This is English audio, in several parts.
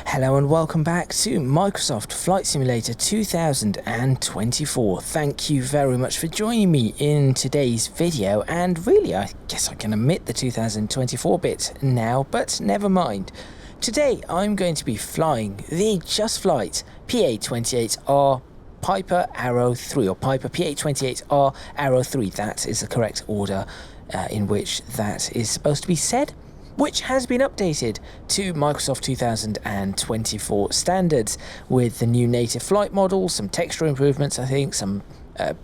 Hello and welcome back to Microsoft Flight Simulator 2024. Thank you very much for joining me in today's video, and really I guess I can omit the 2024 bit now, but never mind. Today I'm going to be flying the Just Flight PA-28R Piper Arrow III, or Piper PA-28R Arrow III. That is the correct order in which that is supposed to be said, which has been updated to Microsoft 2024 standards with the new native flight model, some texture improvements, I think, some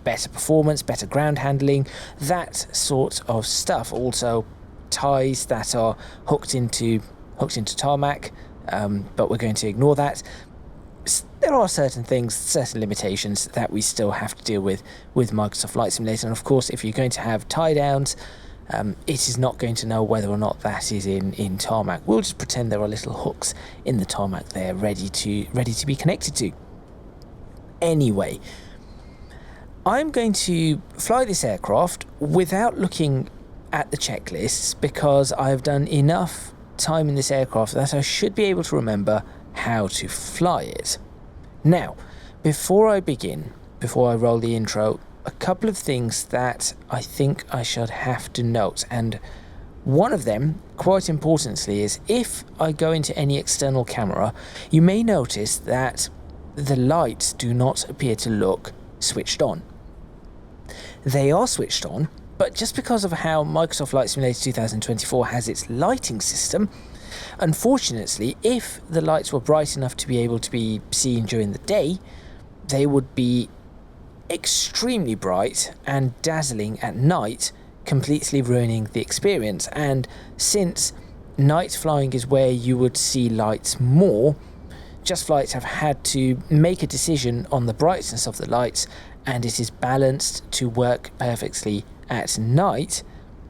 better performance, better ground handling, that sort of stuff. Also, ties that are hooked into tarmac, but we're going to ignore that. There are certain things, certain limitations that we still have to deal with Microsoft Flight Simulator, and of course, if you're going to have tie downs, it is not going to know whether or not that is in tarmac. We'll just pretend there are little hooks in the tarmac there ready to be connected to. Anyway, I'm going to fly this aircraft without looking at the checklists because I've done enough time in this aircraft that I should be able to remember how to fly it. Now, before I roll the intro, a couple of things that I think I should have to note, and one of them, quite importantly, is if I go into any external camera, you may notice that the lights do not appear to look switched on. They are switched on, but just because of how Microsoft Flight Simulator 2024 has its lighting system, unfortunately, if the lights were bright enough to be able to be seen during the day, they would be extremely bright and dazzling at night, completely ruining the experience. And since night flying is where you would see lights more, Just Flights have had to make a decision on the brightness of the lights, and it is balanced to work perfectly at night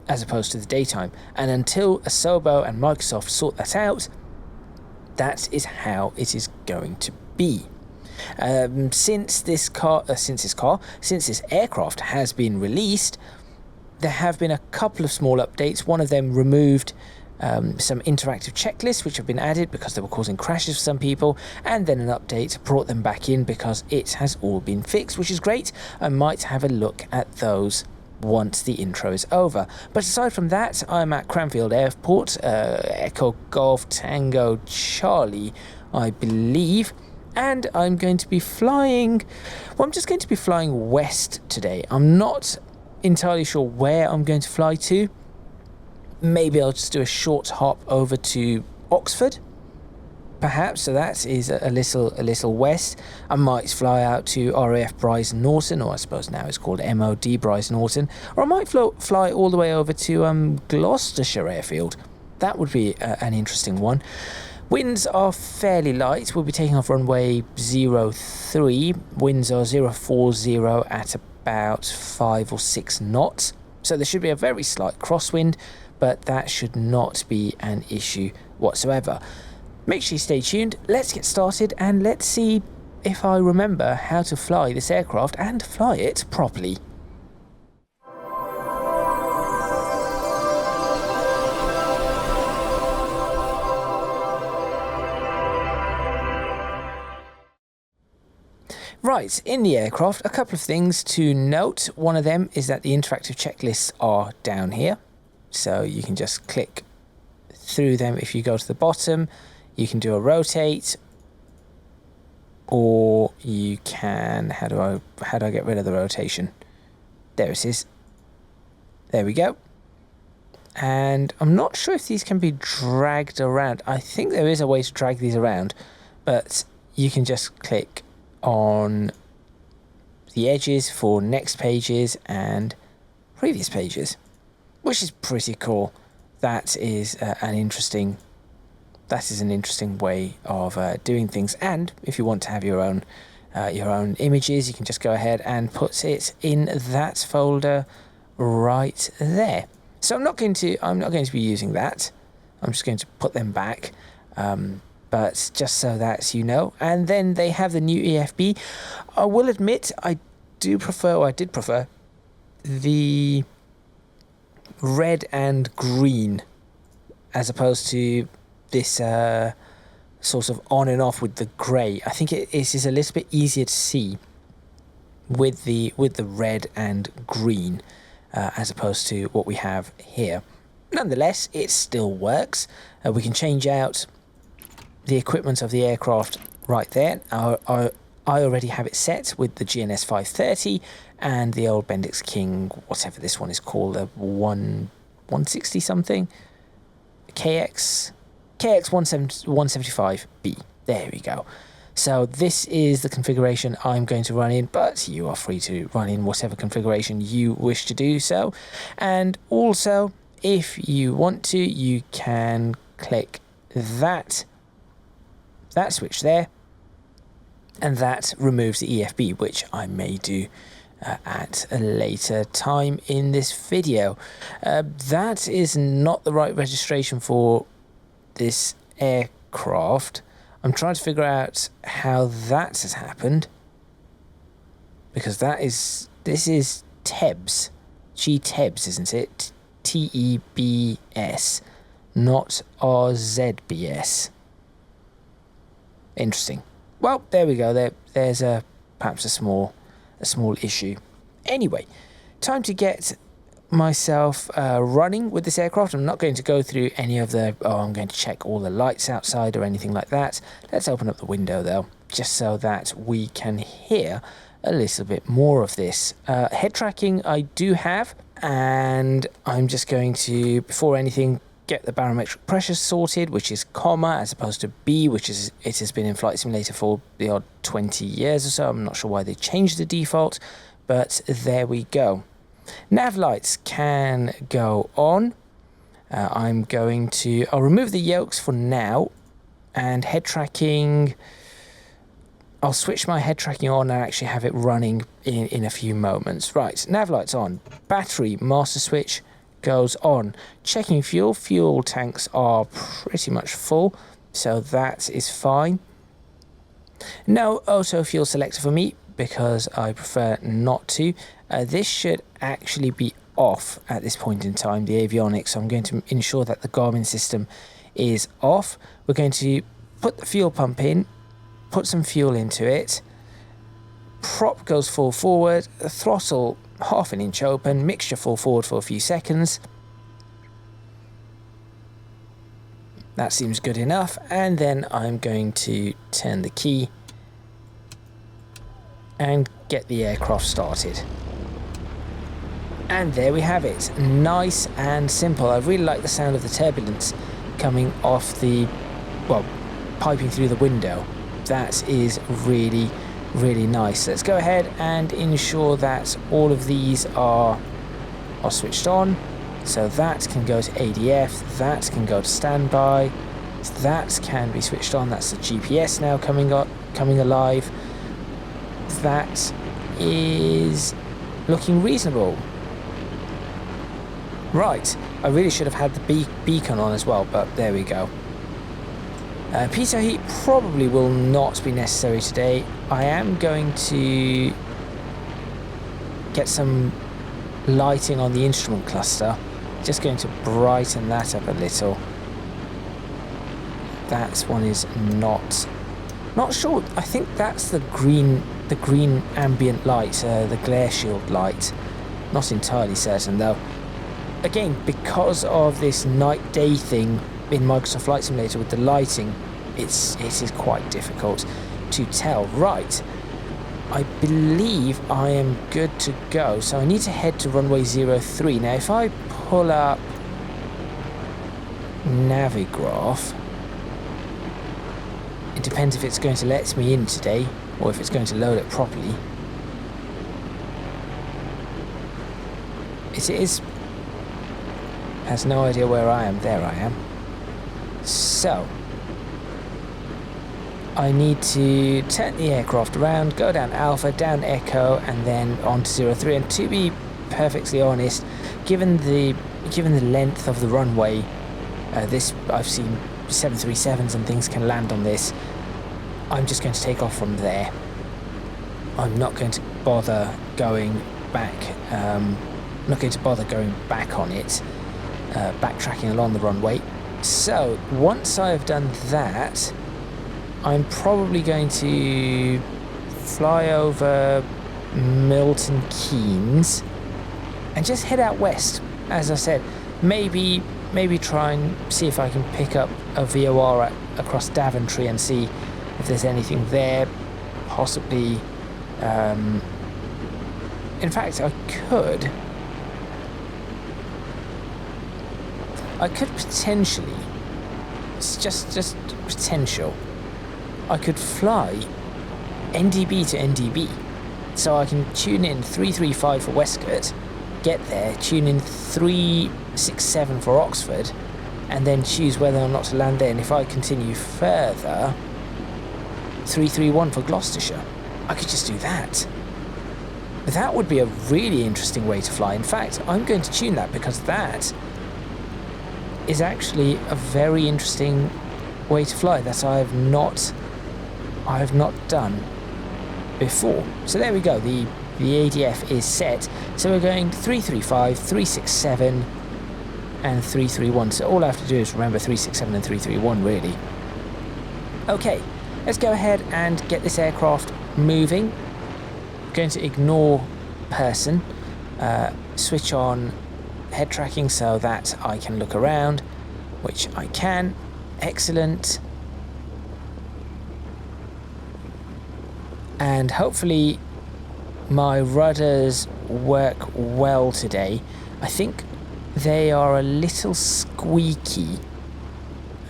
as opposed to the daytime. And until Asobo and Microsoft sort that out, that is how it is going to be. Since this aircraft has been released, there have been a couple of small updates. One of them removed some interactive checklists which have been added because they were causing crashes for some people, and then an update brought them back in because it has all been fixed, which is great. I might have a look at those once the intro is over. But aside from that, I'm at Cranfield Airport, Echo Golf Tango Charlie, I believe. And I'm going to be flying, I'm just going to be flying west today. I'm not entirely sure where I'm going to fly to. Maybe I'll just do a short hop over to Oxford, perhaps. So that is a little west. I might fly out to RAF Bryce Norton, or I suppose now it's called MOD Bryce Norton. Or I might fly all the way over to Gloucestershire Airfield. That would be an interesting one. Winds are fairly light. We'll be taking off runway 03. Winds are 040 at about 5 or 6 knots. So there should be a very slight crosswind, but that should not be an issue whatsoever. Make sure you stay tuned. Let's get started and let's see if I remember how to fly this aircraft and fly it properly. Right, in the aircraft, a couple of things to note. One of them is that the interactive checklists are down here. So you can just click through them. If you go to the bottom, you can do a rotate, or you can, how do I get rid of the rotation? There it is. There we go. And I'm not sure if these can be dragged around. I think there is a way to drag these around, but you can just click on the edges for next pages and previous pages, which is pretty cool. That is an interesting way of doing things. And if you want to have your own images, you can just go ahead and put it in that folder right there. So I'm not going to be using that. I'm just going to put them back. But just so that you know. And then they have the new EFB. I will admit, I did prefer the red and green as opposed to this sort of on and off with the grey. I think it is a little bit easier to see with the red and green as opposed to what we have here. Nonetheless, it still works. We can change out the equipment of the aircraft right there. I already have it set with the GNS 530 and the old Bendix King, whatever this one is called, a 160 something, KX 175B. There we go. So this is the configuration I'm going to run in, but you are free to run in whatever configuration you wish to do so. And also, if you want to, you can click that switch there, and that removes the EFB, which I may do at a later time in this video. That is not the right registration for this aircraft. I'm trying to figure out how that has happened, because this is TEBS, G-TEBS, isn't it? TEBS, not RZBS. Interesting. Well, there we go. There's perhaps a small issue. Anyway, time to get myself running with this aircraft. I'm not going to go through any of the I'm going to check all the lights outside or anything like that. Let's open up the window though, just so that we can hear a little bit more of this. Head tracking I do have, and I'm just going to, before anything, get the barometric pressure sorted, which is comma as opposed to B, which is it has been in Flight Simulator for the odd 20 years or so. I'm not sure why they changed the default, but there we go. Nav lights can go on. I'll remove the yokes for now, and head tracking, I'll switch my head tracking on and actually have it running in a few moments. Right, nav lights on. Battery master switch goes on. Checking fuel. Fuel tanks are pretty much full, so that is fine. No auto fuel selector for me, because I prefer not to. This should actually be off at this point in time, the avionics, so I'm going to ensure that the Garmin system is off. We're going to put the fuel pump in, put some fuel into it, prop goes full forward, throttle half an inch open, mixture full forward for a few seconds. That seems good enough, and then I'm going to turn the key and get the aircraft started. And there we have it, nice and simple. I really like the sound of the turbulence coming off piping through the window. That is really, really nice. Let's go ahead and ensure that all of these are switched on. So that can go to ADF, that can go to standby, that can be switched on. That's the GPS now coming alive. That is looking reasonable. Right, I really should have had the beacon on as well, but there we go. Pitot heat probably will not be necessary today. I am going to get some lighting on the instrument cluster. Just going to brighten that up a little. That one is not sure. I think that's the green ambient light, the glare shield light. Not entirely certain though. Again, because of this night-day thing in Microsoft Flight Simulator with the lighting, it is quite difficult to tell. Right, I believe I am good to go, so I need to head to runway 03. Now if I pull up Navigraph, it depends if it's going to let me in today or if it's going to load it properly. It is. Has no idea where I am. There I am. So I need to turn the aircraft around, go down Alpha, down Echo, and then on to 03. And to be perfectly honest, given the length of the runway, this I've seen 737s and things can land on this. I'm just going to take off from there. I'm not going to bother going back. Not going to bother going back on it, backtracking along the runway. So once I've done that, I'm probably going to fly over Milton Keynes and just head out west. As I said, maybe try and see if I can pick up a VOR across Daventry and see if there's anything there. Possibly, in fact, I could potentially, it's just potential, I could fly NDB to NDB, so I can tune in 335 for Westcott, get there, tune in 367 for Oxford, and then choose whether or not to land there. And if I continue further, 331 for Gloucestershire. I could just do that. That would be a really interesting way to fly. In fact, I'm going to tune that because that is actually a very interesting way to fly that I have not done before. So there we go. The ADF is set. So we're going 335, 367 and 331. So all I have to do is remember 367 and 331 really. Okay, let's go ahead and get this aircraft moving. I'm going to ignore person, switch on head tracking so that I can look around, which I can. Excellent. And hopefully my rudders work well today. I think they are a little squeaky.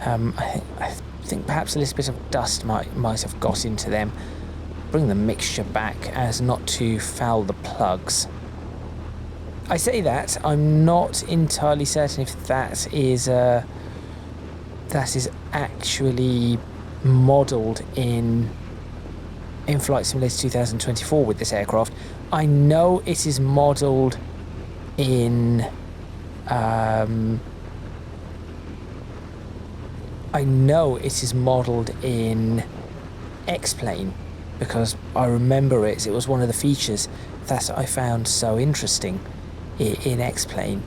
I think perhaps a little bit of dust might have got into them. Bring the mixture back as not to foul the plugs. I say that, I'm not entirely certain if that is actually modelled in Flight Simulator 2024 with this aircraft. I know it is modelled in X-Plane, because I remember it was one of the features that I found so interesting in X-Plane.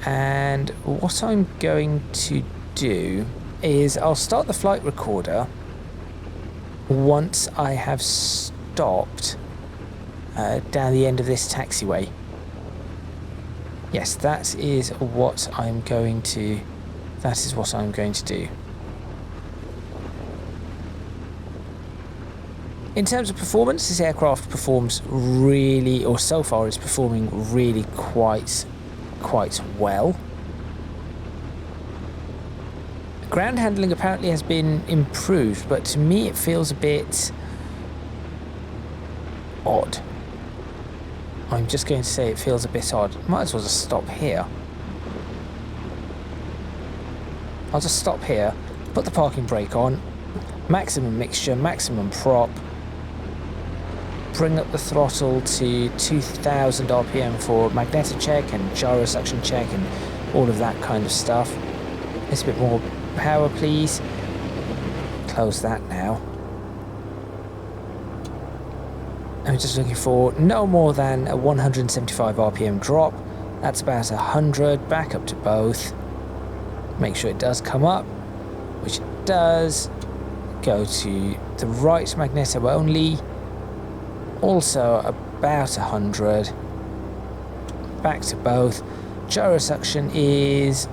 And what I'm going to do is I'll start the flight recorder once I have stopped down the end of this taxiway. Yes, that is what I'm going to do. In terms of performance, this aircraft performs really, or so far is performing really quite well. Ground handling apparently has been improved, but to me it feels a bit odd. I'm just going to say it feels a bit odd. Might as well just stop here. I'll just stop here, put the parking brake on, maximum mixture, maximum prop, bring up the throttle to 2000 RPM for magnetic check and gyrosuction check and all of that kind of stuff. Just a bit more power, please. Close that now. I'm just looking for no more than a 175 RPM drop. That's about 100. Back up to both. Make sure it does come up, which it does. Go to the right magneto only. Also about 100. Back to both. Gyrosuction is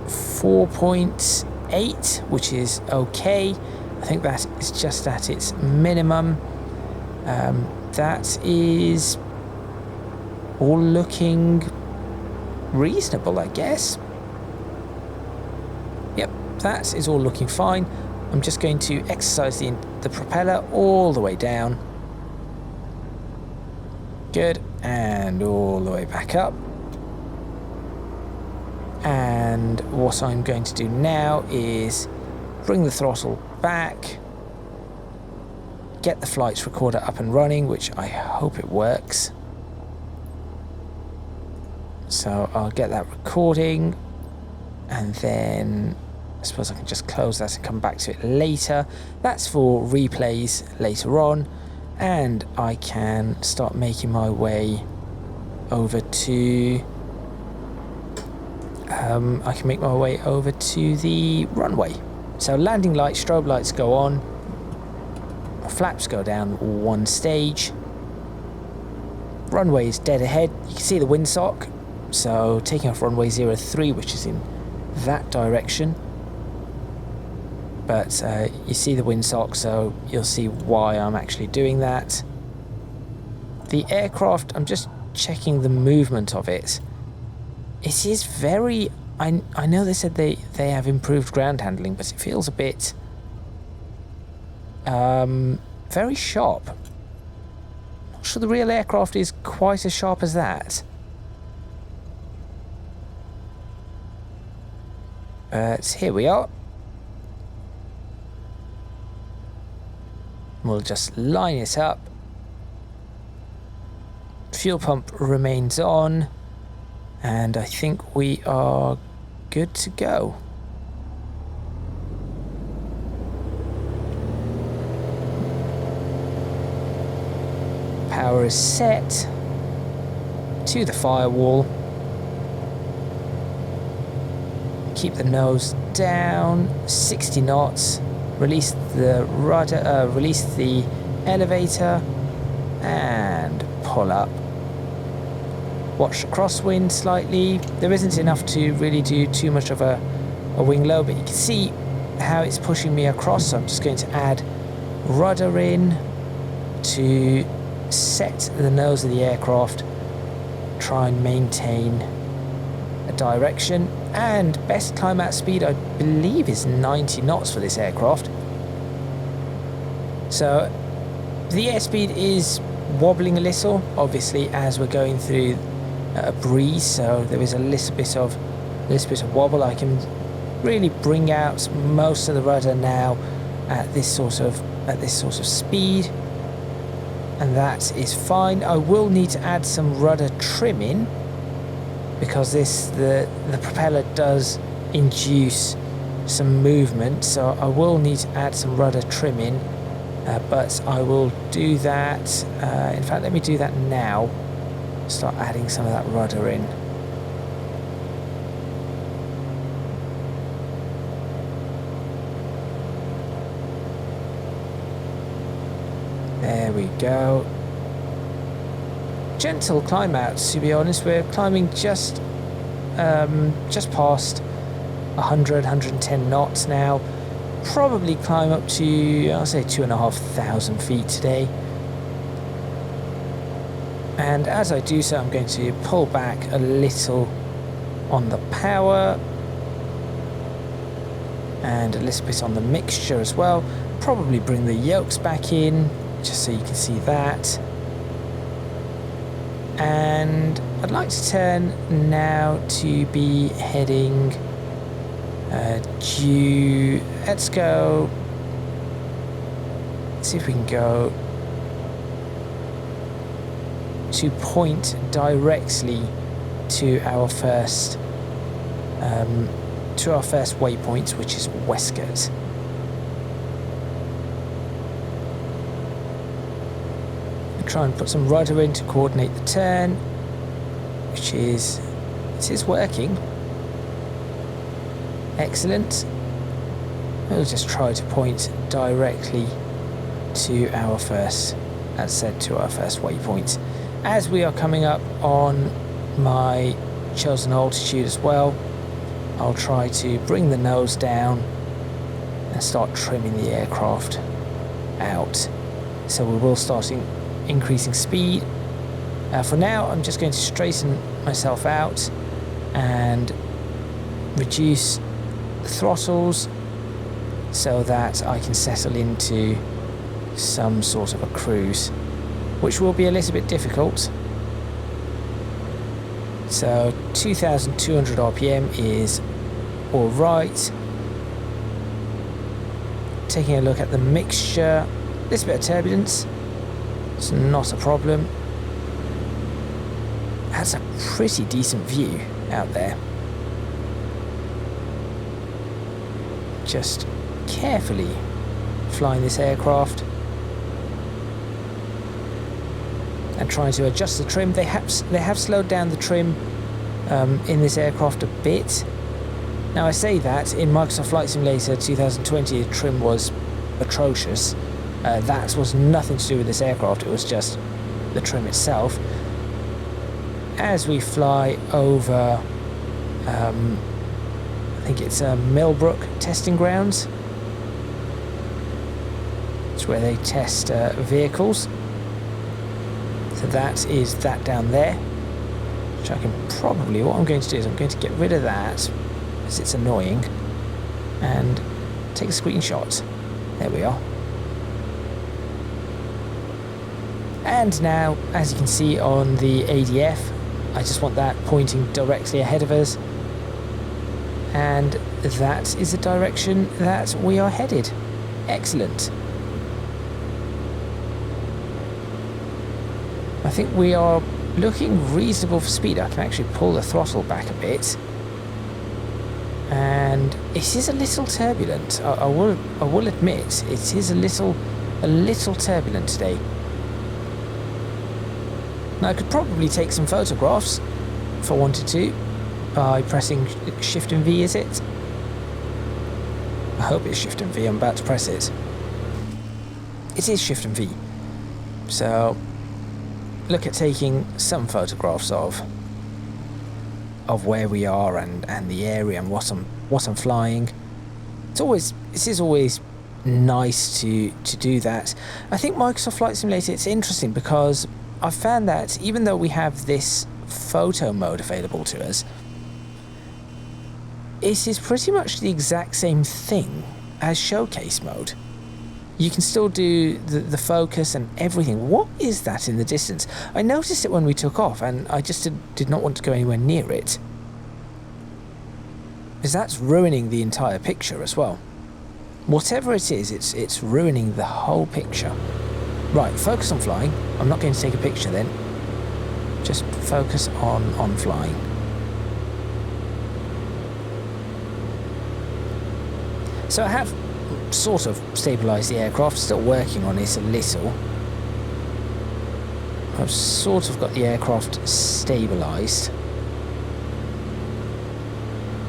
4.8, which is okay. I think that is just at its minimum. That is all looking reasonable, I guess. Yep, that is all looking fine. I'm just going to exercise the propeller all the way down. Good, and all the way back up. And what I'm going to do now is bring the throttle back, get the flight recorder up and running, which I hope it works. So I'll get that recording, and then I suppose I can just close that and come back to it later. That's for replays later on, and I can start making my way over to the runway. So landing lights, strobe lights go on, flaps go down one stage, runway is dead ahead. You can see the windsock, so taking off runway 03, which is in that direction. But you see the windsock, so you'll see why I'm actually doing that. The aircraft, I'm just checking the movement of it. It is very... I know they said they have improved ground handling, but it feels a bit... very sharp. Not sure the real aircraft is quite as sharp as that. But here we are. We'll just line it up. Fuel pump remains on, and I think we are good to go. Power is set to the firewall. Keep the nose down, 60 knots. Release the rudder, release the elevator, and pull up. Watch the crosswind slightly. There isn't enough to really do too much of a wing low, but you can see how it's pushing me across. So I'm just going to add rudder in to set the nose of the aircraft, try and maintain a direction. And best climb out speed, I believe, is 90 knots for this aircraft. So the airspeed is wobbling a little, obviously, as we're going through a breeze. So there is a little bit of wobble. I can really bring out most of the rudder now at this sort of speed, and that is fine. I will need to add some rudder trim in, because the propeller does induce some movement, so I will need to add some rudder trim in, but I will do that. In fact, let me do that now. Start adding some of that rudder in. There we go. Gentle climb outs, to be honest. We're climbing just past 110 knots now. Probably climb up to, I'll say, 2,500 feet today. And as I do so, I'm going to pull back a little on the power and a little bit on the mixture as well. Probably bring the yokes back in, just so you can see that. And I'd like to turn now to be heading due. Let's go. Let's see if we can go to point directly to our first waypoint, which is Westgate. Try and put some rudder in to coordinate the turn, which is, it is working. Excellent. We'll just try to point directly to our first, as said, to our first waypoint. As we are coming up on my chosen altitude as well, I'll try to bring the nose down and start trimming the aircraft out. So we will start increasing speed. For now, I'm just going to straighten myself out and reduce the throttles so that I can settle into some sort of a cruise, which will be a little bit difficult. So 2,200 RPM is all right. Taking a look at the mixture, a little bit of turbulence. It's not a problem. That's a pretty decent view out there. Just carefully flying this aircraft and trying to adjust the trim. They have slowed down the trim in this aircraft a bit, Now I say that in Microsoft Flight Simulator 2020 the trim was atrocious. That was nothing to do with this aircraft, it was just the trim itself. As we fly over, I think it's Millbrook testing grounds. It's where they test vehicles. So that is that down there. Which I can probably, what I'm going to do is I'm going to get rid of that, because it's annoying, and take a screenshot. There we are. And now, as you can see on the ADF, I just want that pointing directly ahead of us, and that is the direction that we are headed. Excellent. I think we are looking reasonable for speed. I can actually pull the throttle back a bit, and it is a little turbulent. I will admit it is a little turbulent today. Now I could probably take some photographs if I wanted to by pressing Shift and V, is it? I hope it's Shift and V, I'm about to press it. It is Shift and V. So look at taking some photographs of where we are and the area and what I'm flying. It is always nice to do that. I think Microsoft Flight Simulator, it's interesting because I found that even though we have this photo mode available to us, it is pretty much the exact same thing as showcase mode. You can still do the focus and everything. What is that in the distance? I noticed it when we took off and I just did not want to go anywhere near it, because that's ruining the entire picture as well. Whatever it is, it's ruining the whole picture. Right, focus on flying. I'm not going to take a picture then. Just focus on flying. So I have sort of stabilised the aircraft, still working on it a little. I've sort of got the aircraft stabilised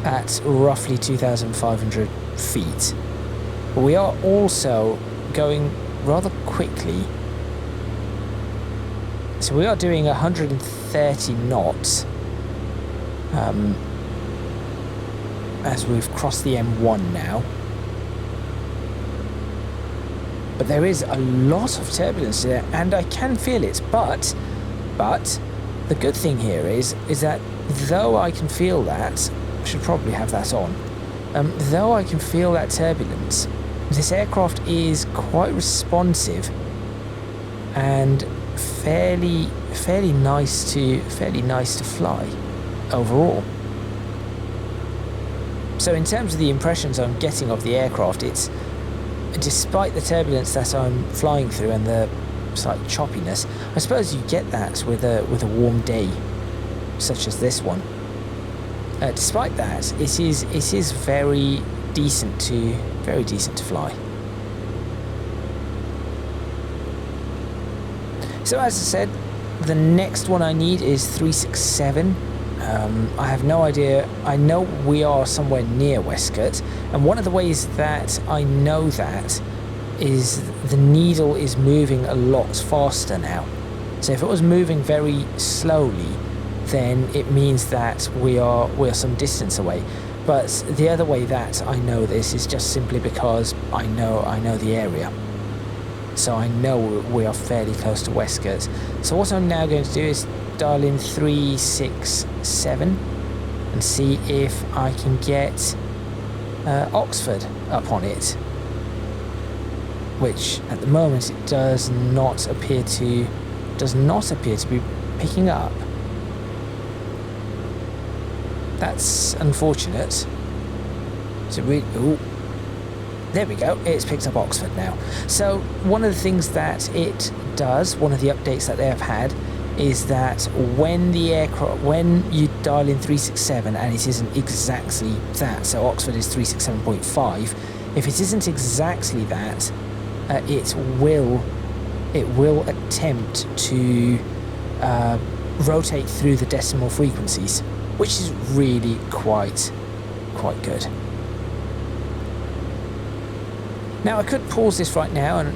at roughly 2,500 feet. But we are also going rather quickly. So we are doing 130 knots as we've crossed the M1 now. But there is a lot of turbulence there, and I can feel it. But the good thing here is that though I can feel that, I should probably have that on. Though I can feel that turbulence, this aircraft is quite responsive and fairly nice to fly overall. So in terms of the impressions I'm getting of the aircraft, it's, despite the turbulence that I'm flying through and the slight choppiness, I suppose you get that with a warm day such as this one. Despite that, it is very decent to fly. So as I said, the next one I need is 367. I have no idea. I know we are somewhere near Westcott, and one of the ways that I know that is the needle is moving a lot faster now. So if it was moving very slowly, then it means that we are some distance away. But the other way that I know this is just simply because I know the area. So I know we are fairly close to Westcott. So what I'm now going to do is dial in 367 and see if I can get Oxford up on it, which at the moment it does not appear to be picking up. That's unfortunate. So there we go, it's picked up Oxford now. So one of the things that it does, one of the updates that they have had, is that when you dial in 367 and it isn't exactly that, so Oxford is 367.5, if it isn't exactly that, it will attempt to rotate through the decimal frequencies, which is really quite quite good. Now I could pause this right now and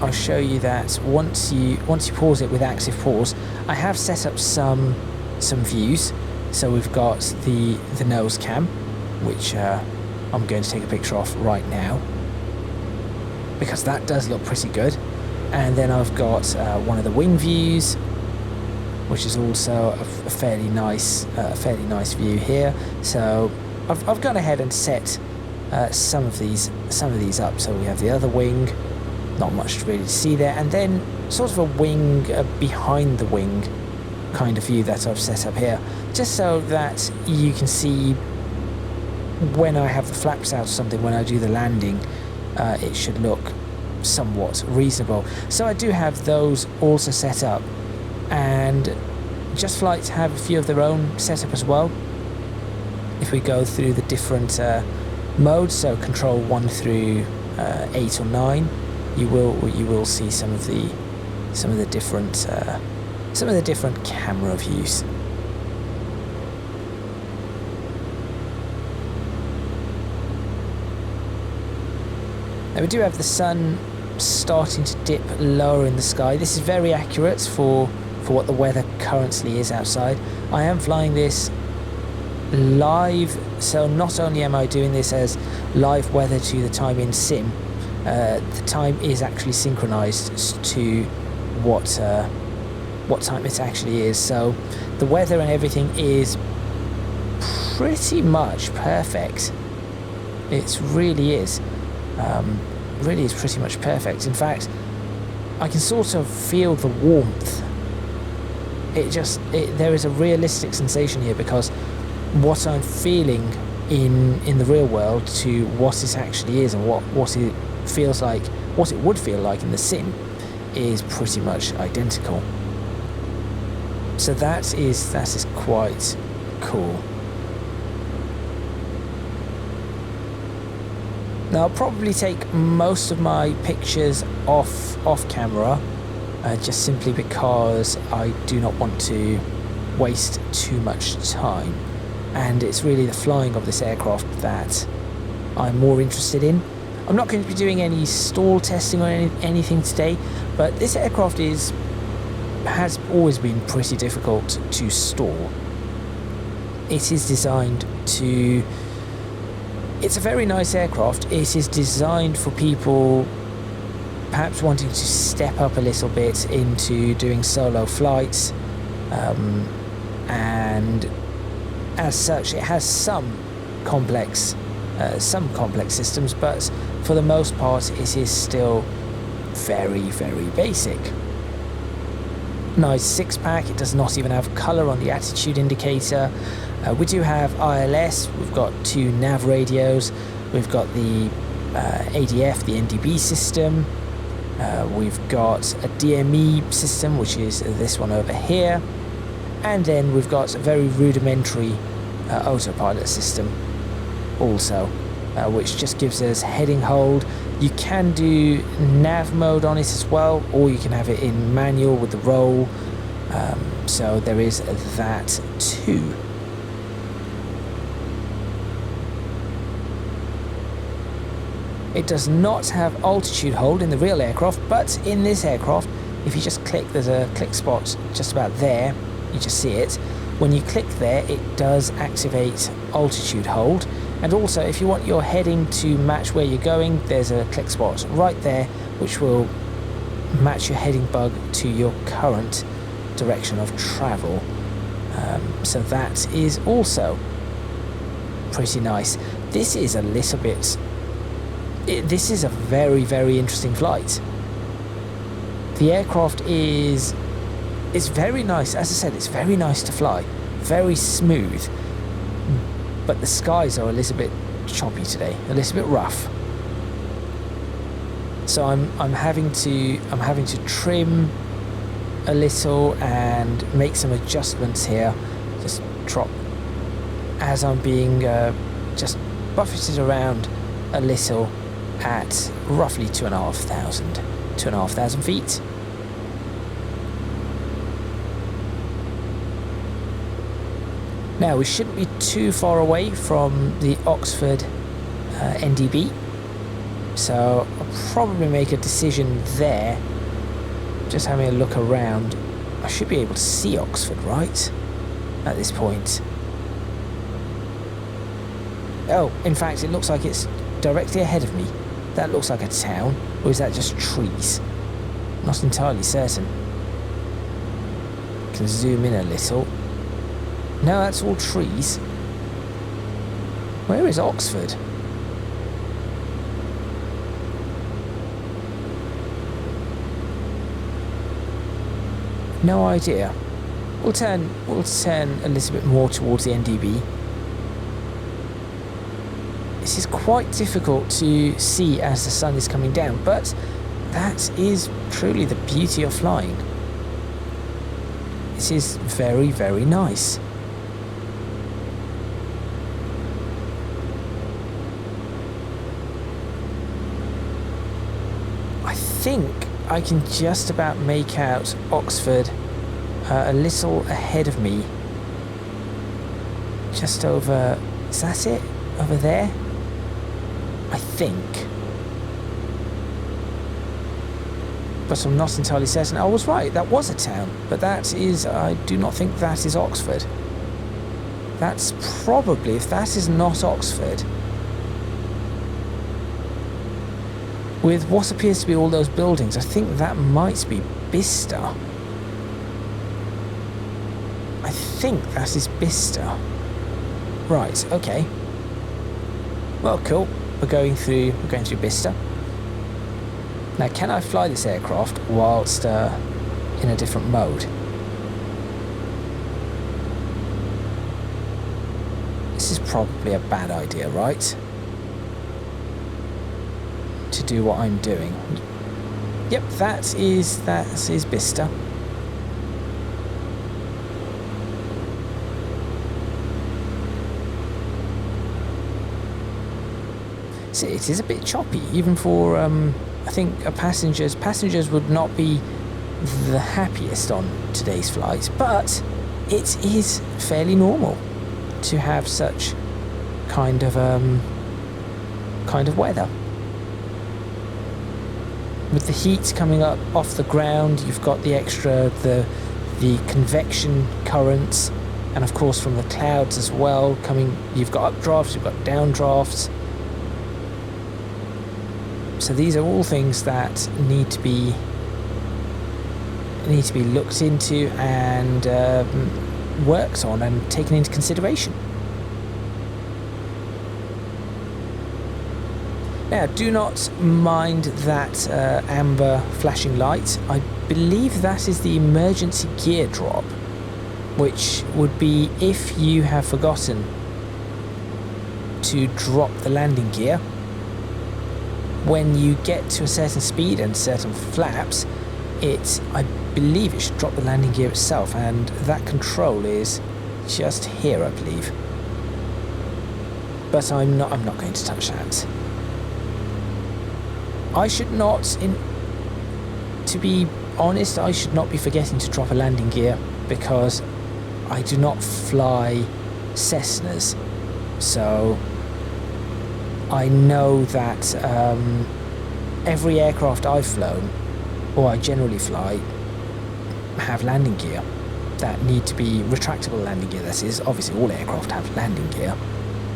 I'll show you that once you pause it with active pause, I have set up some views. So we've got the nose cam, which I'm going to take a picture of right now, because that does look pretty good. And then I've got one of the wing views, which is also a fairly nice view here. So I've gone ahead and set some of these up. So we have the other wing, not much really to see there, and then sort of a wing behind the wing kind of view that I've set up here, just so that you can see when I have the flaps out or something, when I do the landing, it should look somewhat reasonable. So I do have those also set up, and Just Flight have a few of their own set up as well. If we go through the different modes, so control 1 through 8 or 9, you will see some of the different camera views. Now we do have the sun starting to dip lower in the sky. This is very accurate for what the weather currently is outside. I am flying this live, so not only am I doing this as live weather to the time in sim, the time is actually synchronized to what time it actually is. So the weather and everything is pretty much perfect. It really is. Really is pretty much perfect. In fact, I can sort of feel the warmth. There is a realistic sensation here, because what I'm feeling in the real world to what it actually is, and what it feels like, what it would feel like in the sim, is pretty much identical. So that is quite cool. Now I'll probably take most of my pictures off camera, just simply because I do not want to waste too much time, and it's really the flying of this aircraft that I'm more interested in. I'm not going to be doing any stall testing or anything today, but this aircraft has always been pretty difficult to stall. It is designed to... It's a very nice aircraft. It is designed for people perhaps wanting to step up a little bit into doing solo flights, and as such it has some complex systems, but for the most part it is still very, very basic. Nice six-pack. It does not even have colour on the attitude indicator. We do have ILS, we've got 2 nav radios, we've got the ADF, the NDB system, we've got a DME system, which is this one over here, and then we've got a very rudimentary autopilot system also, which just gives us heading hold. You can do nav mode on it as well, or you can have it in manual with the roll, so there is that too. It does not have altitude hold in the real aircraft, but in this aircraft, if you just click, there's a click spot just about there, you just see it. When you click there, it does activate altitude hold. And also, if you want your heading to match where you're going, there's a click spot right there, which will match your heading bug to your current direction of travel. So that is also pretty nice. This is a little bit... This is a very, very interesting flight. The aircraft is very nice. As I said, it's very nice to fly, very smooth. But the skies are a little bit choppy today, a little bit rough. So I'm having to trim a little and make some adjustments here. Just drop as I'm being just buffeted around a little at roughly 2,500 feet. Now we shouldn't be too far away from the Oxford NDB, so I'll probably make a decision there. Just having a look around, I should be able to see Oxford, right, at this point. Oh, in fact, it looks like it's directly ahead of me. That looks like a town, or is that just trees? Not entirely certain. Can zoom in a little. No, that's all trees. Where is Oxford? No idea. We'll turn a little bit more towards the NDB. This is quite difficult to see as the sun is coming down, but that is truly the beauty of flying. This is very, very nice. I think I can just about make out Oxford a little ahead of me. Just over, is that it? Over there? I think. But I'm not entirely certain. I was right, that was a town. But that is, I do not think that is Oxford. That's probably, if that is not Oxford, with what appears to be all those buildings, I think that might be Bicester. I think that is Bicester. Right, okay. Well, cool. We're going through Bicester. Now, can I fly this aircraft whilst in a different mode? This is probably a bad idea, right? To do what I'm doing. Yep, that is Bicester. See, it is a bit choppy, even for I think passengers would not be the happiest on today's flight, but it is fairly normal to have such kind of weather. With the heat coming up off the ground, you've got the extra the convection currents, and of course from the clouds as well coming. You've got updrafts, you've got downdrafts. So these are all things that need to be looked into and worked on and taken into consideration. Now, do not mind that amber flashing light. I believe that is the emergency gear drop, which would be if you have forgotten to drop the landing gear. When you get to a certain speed and certain flaps, I believe it should drop the landing gear itself, and that control is just here, I believe. But I'm not going to touch that. I should not, to be honest, I should not be forgetting to drop a landing gear, because I do not fly Cessnas, so I know that every aircraft I've flown, or I generally fly, have landing gear that need to be retractable landing gear. That is, obviously all aircraft have landing gear,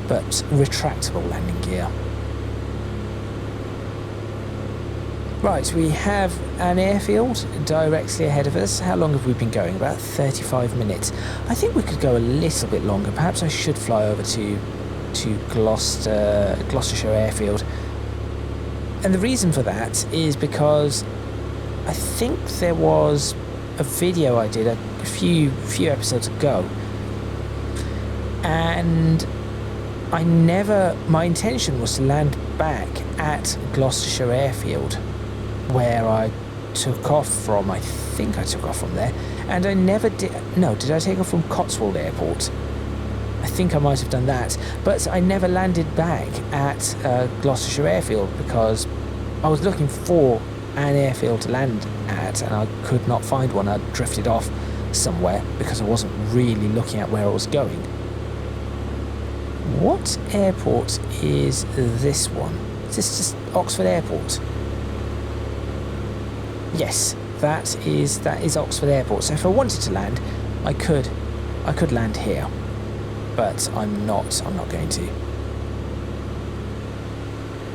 but retractable landing gear. Right, we have an airfield directly ahead of us. How long have we been going? About 35 minutes. I think we could go a little bit longer. Perhaps I should fly over to Gloucestershire Airfield. And the reason for that is because I think there was a video I did a few episodes ago, and my intention was to land back at Gloucestershire Airfield, where I took off from. I think I took off from there, and I never did. No, did I take off from Cotswold Airport? I think I might have done that, but I never landed back at Gloucestershire Airfield because I was looking for an airfield to land at, and I could not find one. I drifted off somewhere because I wasn't really looking at where I was going. What airport is this one? Is this just Oxford Airport? Yes, that is Oxford Airport. So if I wanted to land, I could land here, but I'm not going to.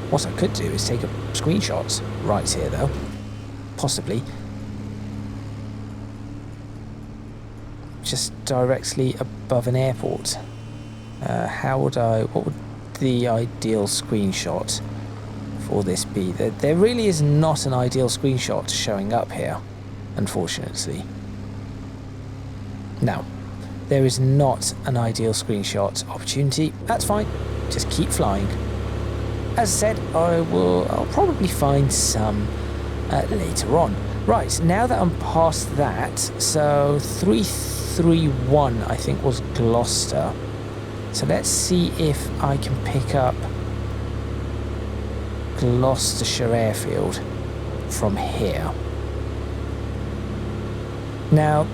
What I could do is take a screenshot right here, though, possibly, just directly above an airport. What would the ideal screenshot for this be? There really is not an ideal screenshot showing up here, unfortunately. No, there is not an ideal screenshot opportunity. That's fine, just keep flying. As I said, I'll probably find some later on. Right, now that I'm past that, so 331 I think was Gloucester. So let's see if I can pick up Gloucestershire Airfield from here. Now,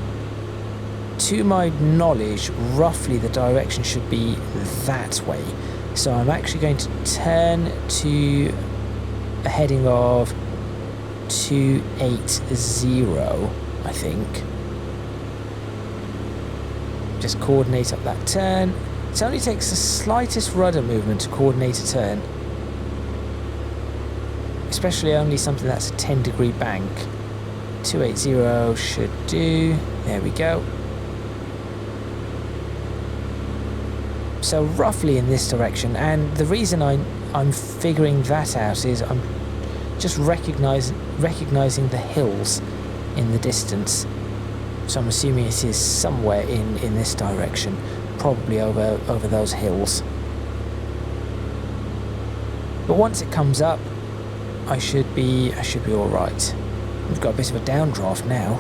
to my knowledge, roughly the direction should be that way. So I'm actually going to turn to a heading of 280, I think. Just coordinate up that turn. It only takes the slightest rudder movement to coordinate a turn. Especially only something that's a 10-degree bank. 280 should do. There we go. So roughly in this direction, and the reason I'm figuring that out is I'm just recognizing the hills in the distance. So I'm assuming it is somewhere in this direction, probably over those hills. But once it comes up, I should be all right. We've got a bit of a downdraft now.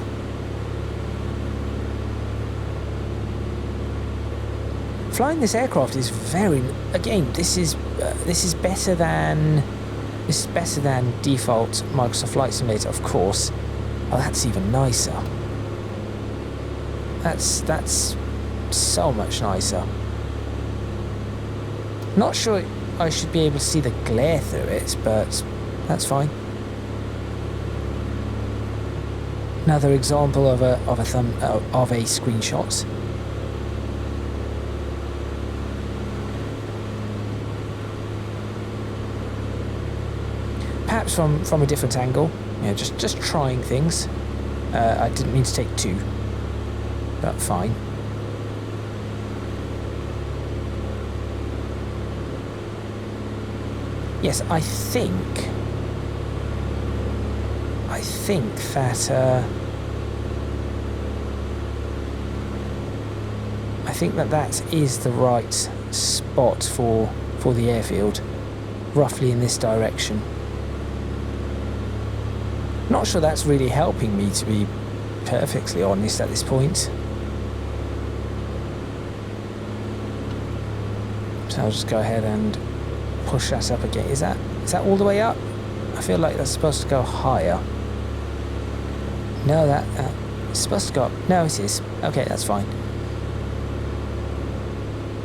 Flying this aircraft is very, again, this is better than default Microsoft Flight Simulator, of course. Oh, that's even nicer. That's so much nicer. Not sure I should be able to see the glare through it, but that's fine. Another example of a screenshot. Perhaps from a different angle, just trying things. I didn't mean to take two, but fine. Yes, I think that is the right spot for the airfield, roughly in this direction. Not sure that's really helping me, to be perfectly honest, at this point. So I'll just go ahead and push that up again. Is that all the way up? I feel like that's supposed to go higher. No, it's supposed to go up. No, it is. Okay, that's fine.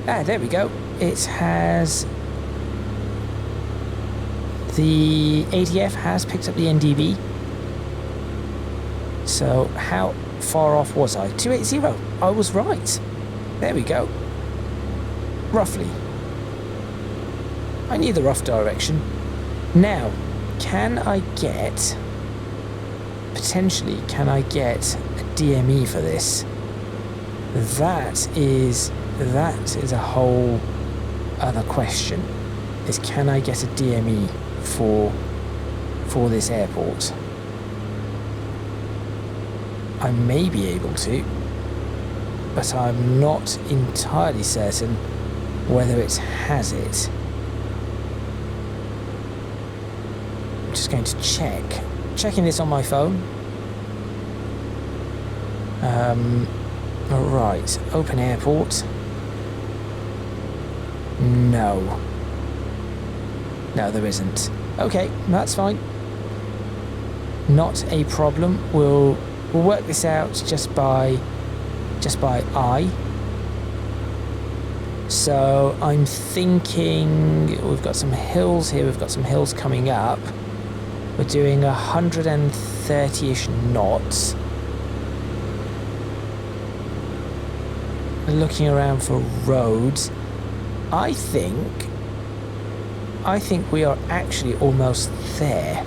Ah, there we go. It has... The ADF has picked up the NDB. So how far off was I? 280. I was right. There we go. Roughly. I knew the rough direction. Now, can I get a DME for this? That is a whole other question. Is can I get a DME for this airport? I may be able to, but I'm not entirely certain whether it has it. I'm just going to checking this on my phone. Right, open airport. No, there isn't. Okay, that's fine. Not a problem. We'll work this out just by eye. So I'm thinking we've got some hills here, we've got some hills coming up. We're doing 130-ish knots. Looking around for roads. I think we are actually almost there.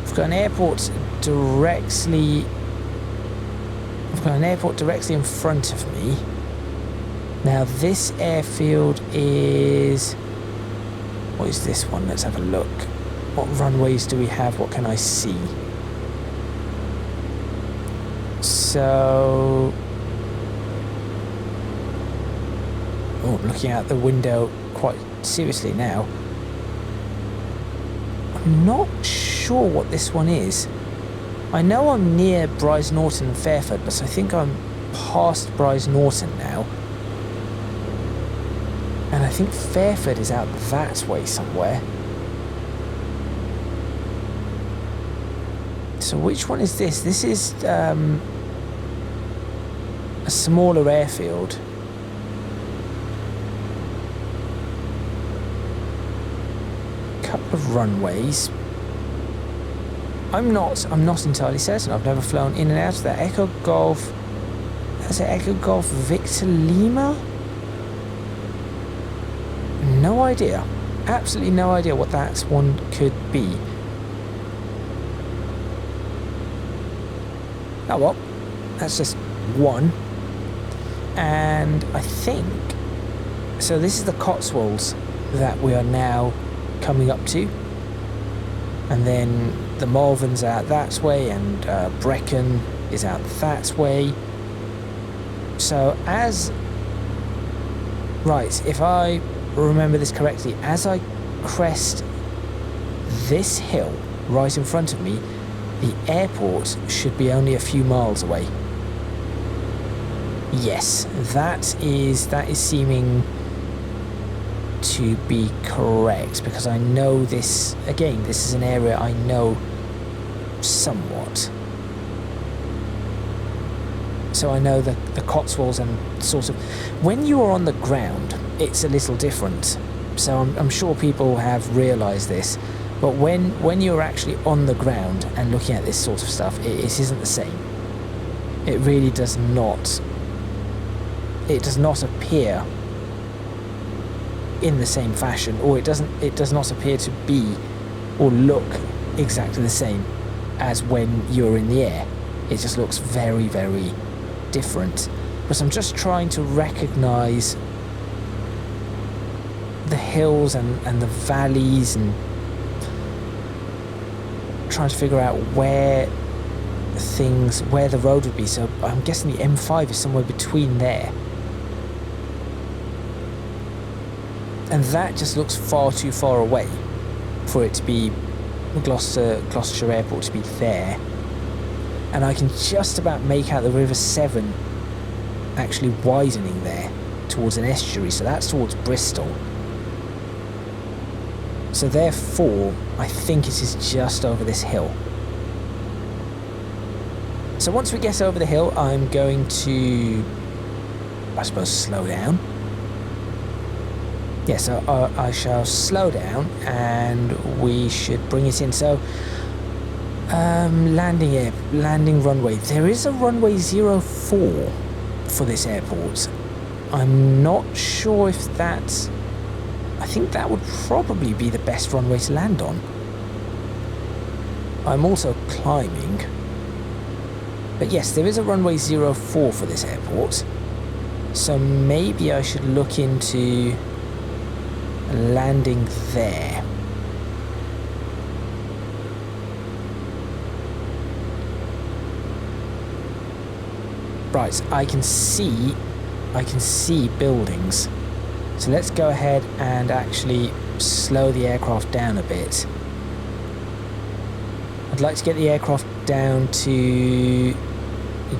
We've got an airport directly in front of me. Now this airfield is... what is this one? Let's have a look. What runways do we have? What can I see? So... oh, looking out the window quite seriously now. I'm not sure what this one is. I know I'm near Bryce Norton and Fairford, but I think I'm past Bryce Norton now. And I think Fairford is out that way somewhere. So which one is this? This is a smaller airfield. Couple of runways. I'm not entirely certain. I've never flown in and out of that. Echo Golf. Is it Echo Golf Victor Lima? No idea. Absolutely no idea what that one could be. Oh well, that's just one. And I think... so this is the Cotswolds that we are now coming up to. And then the Malverns out that way, and Brecon is out that way. So as... right, if I remember this correctly, as I crest this hill right in front of me, the airport should be only a few miles away. Yes, that is seeming to be correct, because I know this, again, this is an area I know somewhat. So I know the Cotswolds, and sort of, when you are on the ground, it's a little different. So I'm sure people have realised this, but when you're actually on the ground and looking at this sort of stuff, it isn't the same. It really does not. It does not appear in the same fashion, or it does not appear to be or look exactly the same as when you're in the air. It just looks very, very different. But I'm just trying to recognise the hills and the valleys, and trying to figure out where the road would be. So I'm guessing the M5 is somewhere between there. And that just looks far too far away for it to be Gloucestershire Airport to be there. And I can just about make out the River Severn actually widening there towards an estuary, so that's towards Bristol. So therefore, I think it is just over this hill. So once we get over the hill, I'm going to, I suppose, slow down. Yes, yeah, so I shall slow down, and we should bring it in. So, landing runway. There is a runway 04 for this airport. I'm not sure if that's... I think that would probably be the best runway to land on. I'm also climbing. But yes, there is a runway 04 for this airport. So maybe I should look into landing there. Right, I can see buildings. So let's go ahead and actually slow the aircraft down a bit. I'd like to get the aircraft down to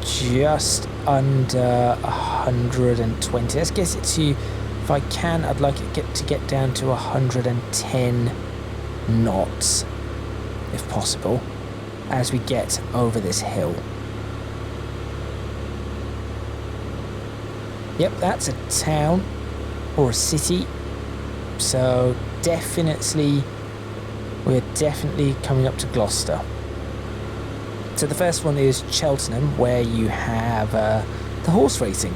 just under 120. Let's get it to, if I can, I'd like it to get down to 110 knots, if possible, as we get over this hill. Yep, that's a town or a city. So definitely, we're definitely coming up to Gloucester. So the first one is Cheltenham, where you have the horse racing.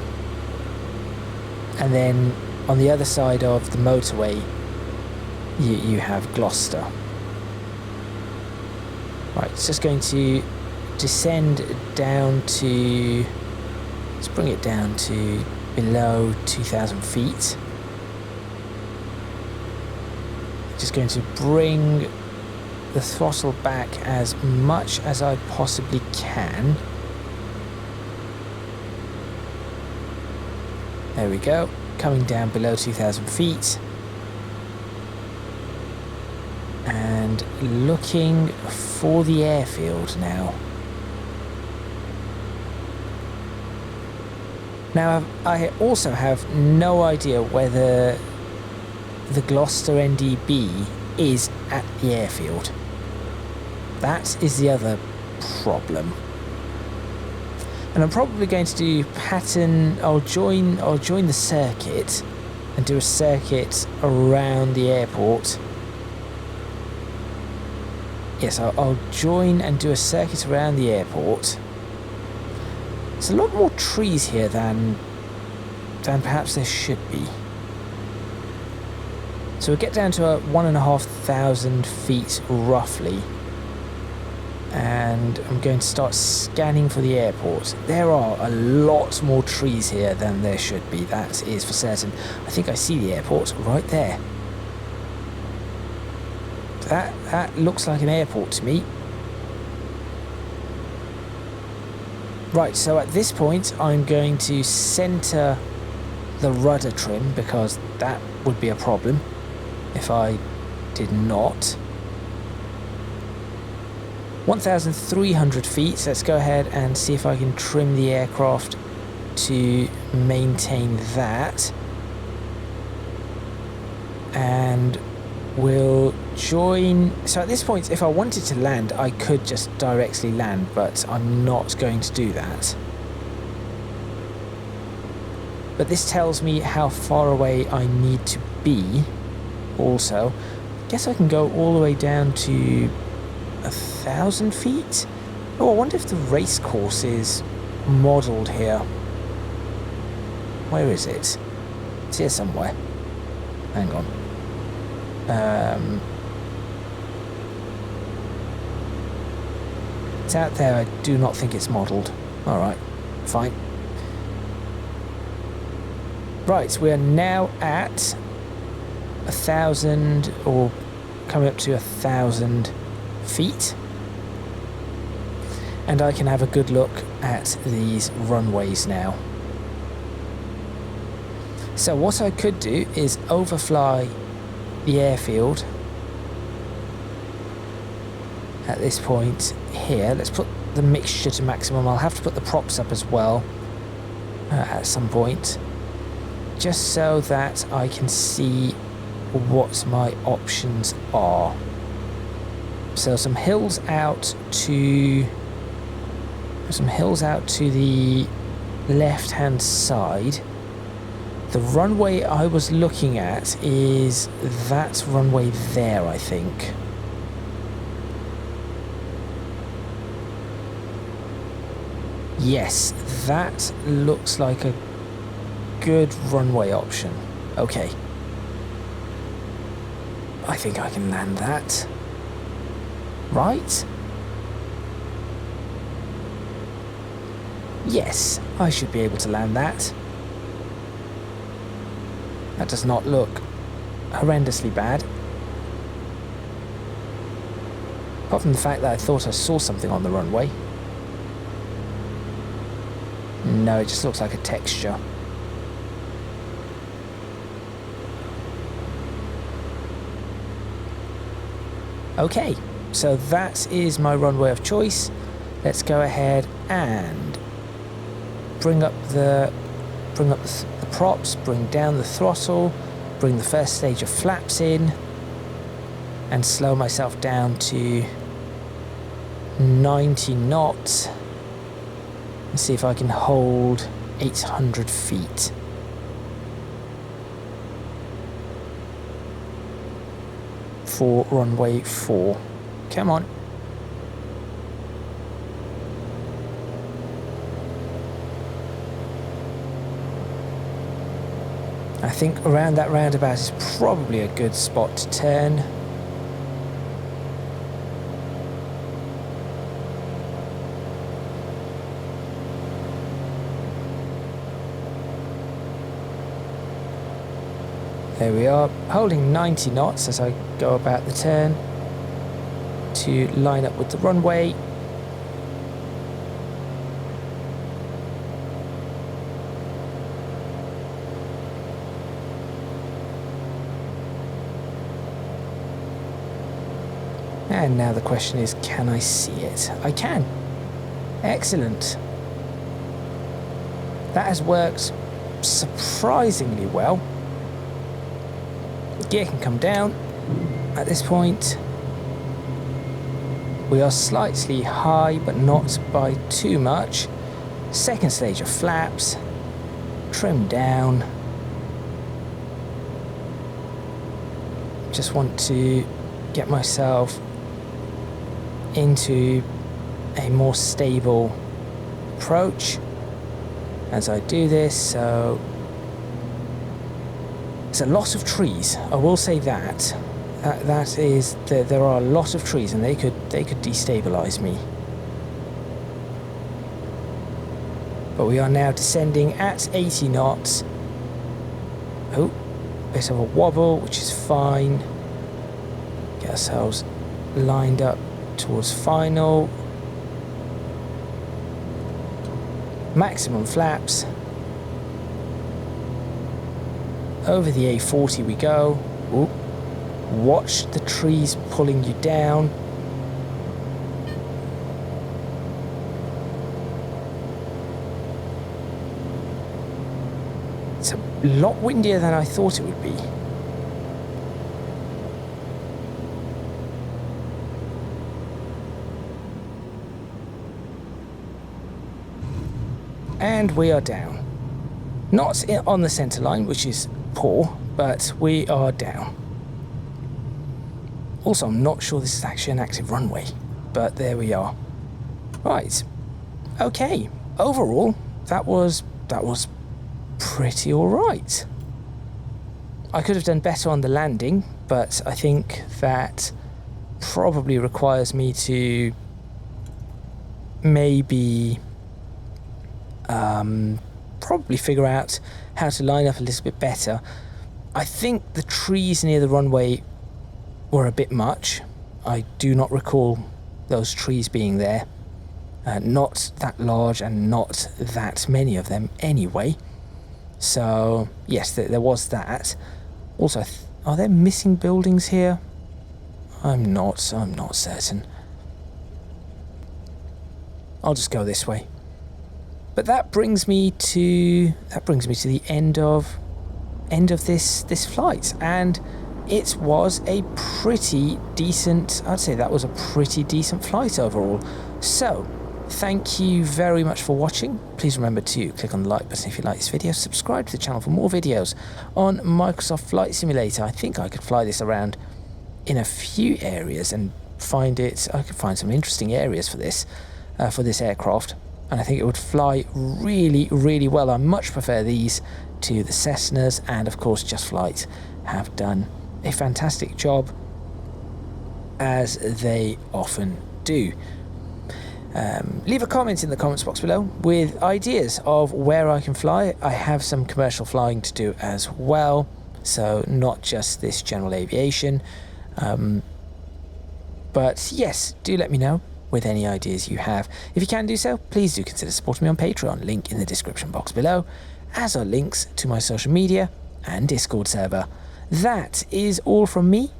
And then on the other side of the motorway, you have Gloucester. Right, it's just going to descend down to, let's bring it down to below 2,000 feet. Just going to bring the throttle back as much as I possibly can. There we go, coming down below 2,000 feet. And looking for the airfield now. Now, I also have no idea whether the Gloucester NDB is at the airfield. That is the other problem. And I'm probably going to do pattern, I'll join the circuit and do a circuit around the airport. Yes, I'll join and do a circuit around the airport. There's a lot more trees here than perhaps there should be. So we'll get down to 1,500 feet roughly. And I'm going to start scanning for the airport. There are a lot more trees here than there should be, that is for certain. I think I see the airport right there. That looks like an airport to me. Right, so at this point I'm going to center the rudder trim, because that would be a problem if I did not. 1,300 feet, so let's go ahead and see if I can trim the aircraft to maintain that. And we'll join. So at this point, if I wanted to land, I could just directly land, but I'm not going to do that. But this tells me how far away I need to be. Also, I guess I can go all the way down to 1,000 feet. Oh, I wonder if the race course is modelled here. Where is it? It's here somewhere. Hang on. It's out there. I do not think it's modelled. Alright, fine. Right, we are now at 1,000, or coming up to 1,000 feet. And I can have a good look at these runways now. So what I could do is overfly the airfield at this point here. Let's put the mixture to maximum. I'll have to put the props up as well at some point, just so that I can see what my options are. So some hills out to the left hand side. The runway I was looking at is that runway there, I think. Yes, that looks like a good runway option. Okay. I think I can land that. Right? Yes, I should be able to land that. That does not look horrendously bad. Apart from the fact that I thought I saw something on the runway. No, it just looks like a texture. Okay, so that is my runway of choice. Let's go ahead and bring up the props, bring down the throttle, bring the first stage of flaps in, and slow myself down to 90 knots and see if I can hold 800 feet. for runway 4. Come on. I think around that roundabout is probably a good spot to turn. There we are, holding 90 knots as I go about the turn to line up with the runway. And now the question is, can I see it? I can. Excellent. That has worked surprisingly well. Gear can come down at this point. We are slightly high, but not by too much. Second stage of flaps. Trim down. Just want to get myself into a more stable approach as I do this. So it's a lot of trees, I will say that. There are a lot of trees, and they could destabilize me. But we are now descending at 80 knots. Oh, bit of a wobble, which is fine. Get ourselves lined up towards final. Maximum flaps. Over the A40 we go. Ooh. Watch the trees pulling you down. It's a lot windier than I thought it would be. And we are down. Not on the centre line, which is poor, but we are down. Also, I'm not sure this is actually an active runway, but there we are. Right. Okay. Overall, that was pretty all right. I could have done better on the landing, but I think that probably requires me to maybe probably figure out how to line up a little bit better. I think the trees near the runway were a bit much. I do not recall those trees being there. Not that large and not that many of them anyway. So yes, there was that. Also, are there missing buildings here? I'm not certain. I'll just go this way. But that brings me to the end of this flight, and it was a pretty decent. I'd say that was a pretty decent flight overall. So, thank you very much for watching. Please remember to click on the like button if you like this video. Subscribe to the channel for more videos on Microsoft Flight Simulator. I think I could fly this around in a few areas and I could find some interesting areas for this aircraft. And I think it would fly really, really well. I much prefer these to the Cessnas, and of course Just Flight have done a fantastic job, as they often do. Leave a comment in the comments box below with ideas of where I can fly. I have some commercial flying to do as well, so not just this general aviation. But yes, do let me know with any ideas you have. If you can do so, please do consider supporting me on Patreon, link in the description box below, as are links to my social media and Discord server. That is all from me,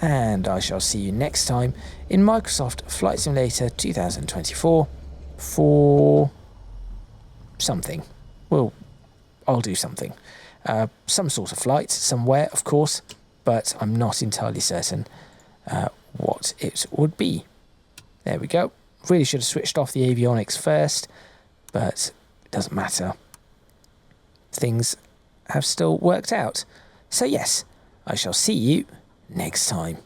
and I shall see you next time in Microsoft Flight Simulator 2024 for something. Well, I'll do something. Some sort of flight somewhere, of course, but I'm not entirely certain what it would be. There we go. Really should have switched off the avionics first, but it doesn't matter. Things have still worked out. So yes, I shall see you next time.